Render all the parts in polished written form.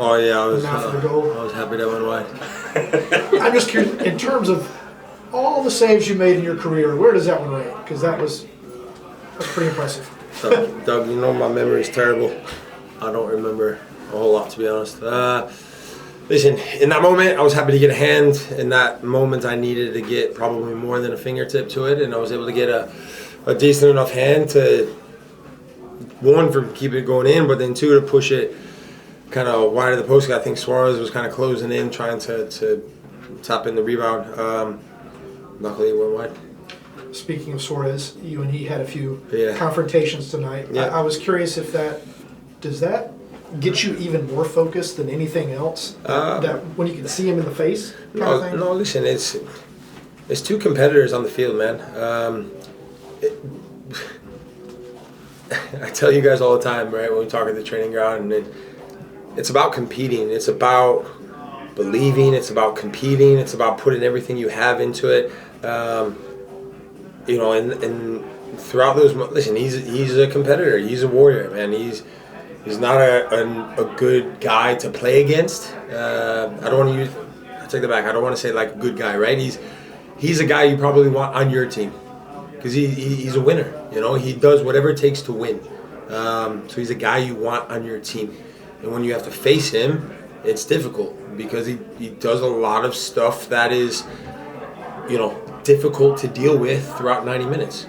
Oh yeah, for the goal. I was happy that went wide. I'm just curious, in terms of all the saves you made in your career, where does that one rank? Because that's pretty impressive. Doug, you know my memory is terrible. I don't remember a whole lot, to be honest. Listen, in that moment, I was happy to get a hand. In that moment, I needed to get probably more than a fingertip to it, and I was able to get a decent enough hand to, one, for keeping it going in, but then two, to push it kind of wide of the post. I think Suarez was kind of closing in, trying to tap in the rebound. Luckily, it went wide. Speaking of Suarez, you and he had a few Yeah. confrontations tonight. Yeah. I was curious if does that get you even more focused than anything else? That when you can see him in the face kind of thing? No, listen, it's two competitors on the field, man. I tell you guys all the time, right, when we talk at the training ground, and it's about competing. It's about believing. It's about competing. It's about putting everything you have into it. You know, and throughout those, listen, he's a competitor. He's a warrior, man. He's not a good guy to play against. I don't want to use. I take that back. I don't want to say like a good guy, right? He's a guy you probably want on your team because he's a winner. You know, he does whatever it takes to win. So he's a guy you want on your team. And when you have to face him, it's difficult because he does a lot of stuff that is, you know, difficult to deal with throughout 90 minutes.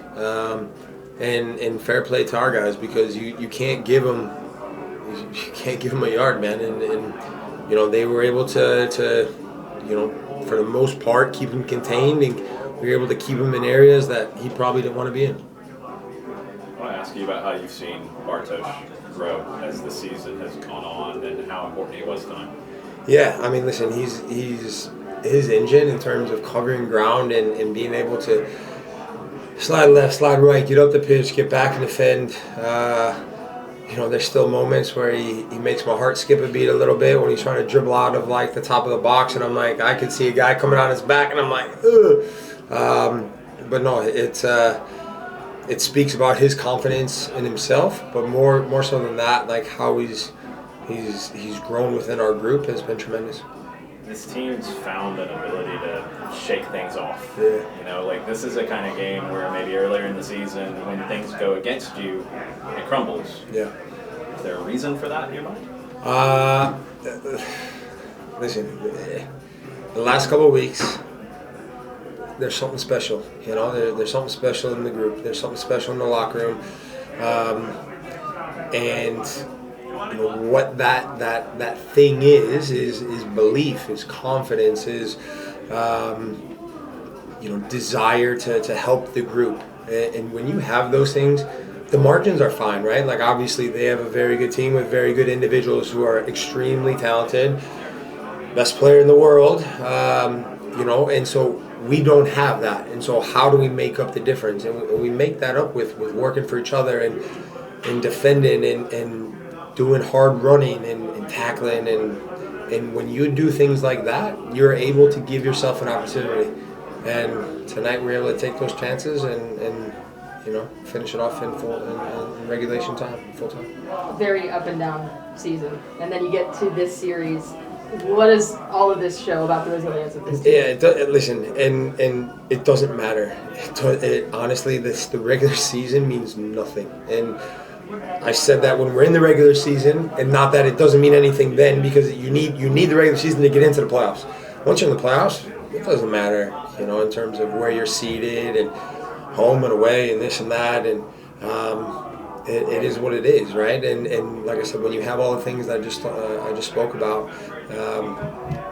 And fair play to our guys because you can't give them a yard, man. And you know, they were able to you know, for the most part, keep him contained, and we were able to keep him in areas that he probably didn't want to be in. I want to ask you about how you've seen Bartosz grow as the season has gone on and how important he was tonight. Yeah, I mean, listen, he's his engine in terms of covering ground and being able to slide left, slide right, get up the pitch, get back and defend. You know, there's still moments where he makes my heart skip a beat a little bit when he's trying to dribble out of like the top of the box, and I'm like, I could see a guy coming on his back, and I'm like, ugh. But no, it speaks about his confidence in himself, but more so than that, like how he's grown within our group has been tremendous. This team's found an ability to shake things off. Yeah. You know, like this is a kind of game where maybe earlier in the season, when things go against you, it crumbles. Yeah. Is there a reason for that in your mind? Listen, the last couple of weeks, there's something special. You know, there's something special in the group. There's something special in the locker room, and you know what that thing is belief, is confidence, is you know, desire to help the group. And when you have those things, the margins are fine, right? Like obviously they have a very good team with very good individuals who are extremely talented, best player in the world, you know, and so we don't have that. And so how do we make up the difference? And we make that up with working for each other and defending and doing hard running and tackling. And when you do things like that, you're able to give yourself an opportunity. And tonight we were able to take those chances and you know, finish it off in regulation time, full time. Very up and down season, and then you get to this series. What does all of this show about the resilience of this team? Yeah, listen, and it doesn't matter. Honestly, the regular season means nothing. And I said that when we're in the regular season, and not that it doesn't mean anything then, because you need the regular season to get into the playoffs. Once you're in the playoffs, it doesn't matter, you know, in terms of where you're seated and home and away and this and that, and it is what it is, right? And like I said, when you have all the things that I just spoke about,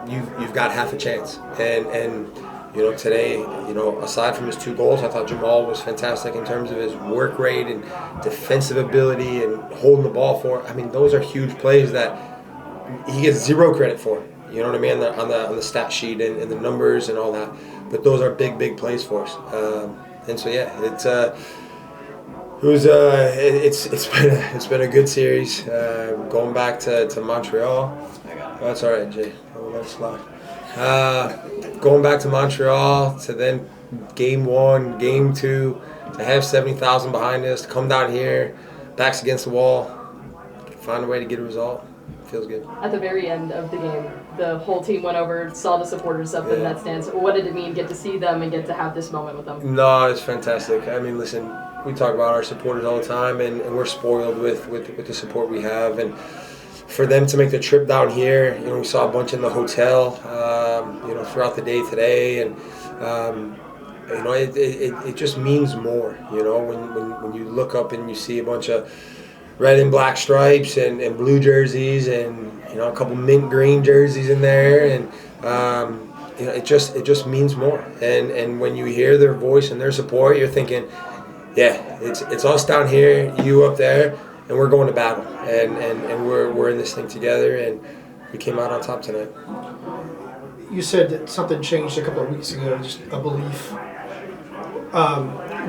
you've got half a chance. And you know, today, you know, aside from his 2 goals, I thought Jamal was fantastic in terms of his work rate and defensive ability and holding the ball for. I mean, those are huge plays that he gets zero credit for. You know what I mean, on the stat sheet and the numbers and all that. But those are big plays for us. And so yeah, it's been a good series. Going back to Montreal. That's all right, Jay. I'll let it slide. Going back to Montreal to then game 1, game 2, to have 70,000 behind us, to come down here, backs against the wall, find a way to get a result. feels good. At the very end of the game, the whole team went over, saw the supporters up in that stands. What did it mean, get to see them and get to have this moment with them? No, it's fantastic. I mean, listen, we talk about our supporters all the time, and we're spoiled with the support we have. And for them to make the trip down here, you know, we saw a bunch in the hotel, you know, throughout the day today, and you know, it just means more. You know, when you look up and you see a bunch of red and black stripes and blue jerseys, and you know, a couple mint green jerseys in there, and you know, it just means more. And when you hear their voice and their support, you're thinking, yeah, it's us down here, you up there, and we're going to battle, and we're in this thing together, and we came out on top tonight. You said that something changed a couple of weeks ago, just a belief.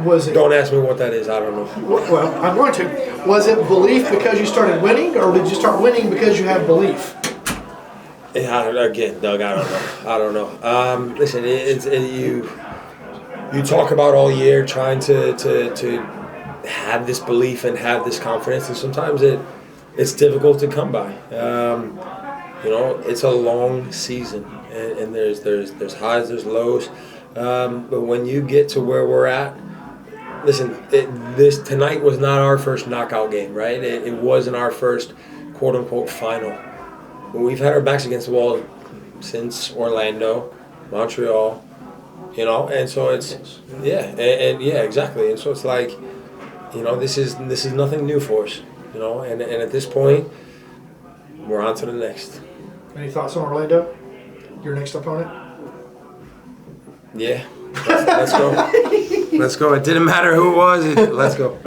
Was it? Don't ask me what that is. I don't know. Well, I'm going to. Was it belief because you started winning, or did you start winning because you have belief? Yeah, again, Doug, I don't know. Listen, you talk about all year trying to have this belief and have this confidence, and sometimes it's difficult to come by. You know, it's a long season, and there's highs, there's lows. But when you get to where we're at, listen, this tonight was not our first knockout game, right? It wasn't our first quote unquote final. We've had our backs against the wall since Orlando, Montreal, you know, and so it's and yeah, exactly. And so it's like, you know, this is nothing new for us, you know, and at this point, we're on to the next. Any thoughts on Orlando? Your next opponent? Yeah, let's go. Let's go. It didn't matter who it was. Let's go.